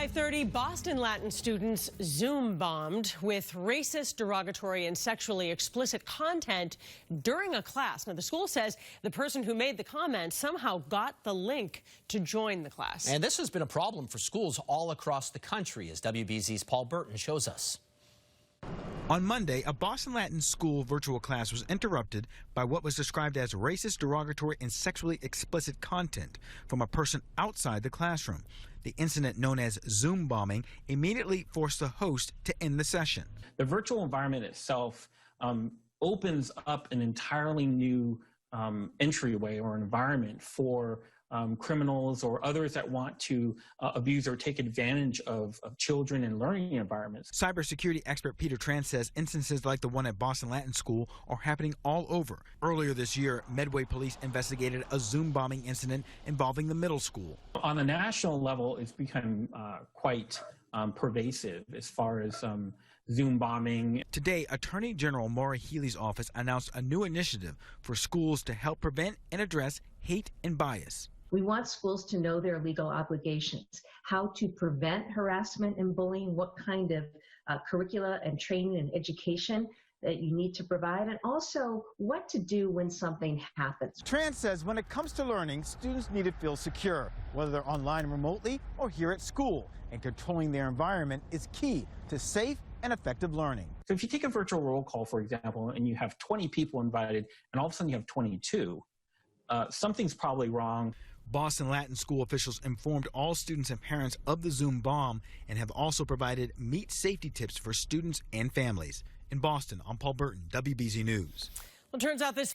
5:30, Boston Latin students Zoom bombed with racist, derogatory, and sexually explicit content during a class. Now, the school says the person who made the comment somehow got the link to join the class. And this has been a problem for schools all across the country, as WBZ's Paul Burton shows us. On Monday, a Boston Latin school virtual class was interrupted by what was described as racist, derogatory, and sexually explicit content from a person outside the classroom. The incident, known as Zoom bombing, immediately forced the host to end the session. The virtual environment itself opens up an entirely new entryway or environment for criminals or others that want to abuse or take advantage of children in learning environments. Cybersecurity expert Peter Tran says instances like the one at Boston Latin School are happening all over. Earlier this year, Medway police investigated a Zoom bombing incident involving the middle school. On the national level, it's become quite pervasive as far as Zoom bombing. Today, Attorney General Maura Healey's office announced a new initiative for schools to help prevent and address hate and bias. We want schools to know their legal obligations, how to prevent harassment and bullying, what kind of curricula and training and education that you need to provide, and also what to do when something happens. Tran says when it comes to learning, students need to feel secure, whether they're online remotely or here at school, and controlling their environment is key to safe and effective learning. So if you take a virtual roll call, for example, and you have 20 people invited, and all of a sudden you have 22, something's probably wrong. Boston Latin School officials informed all students and parents of the Zoom bomb and have also provided meet safety tips for students and families. In Boston, I'm Paul Burton, WBZ News. Well, it turns out this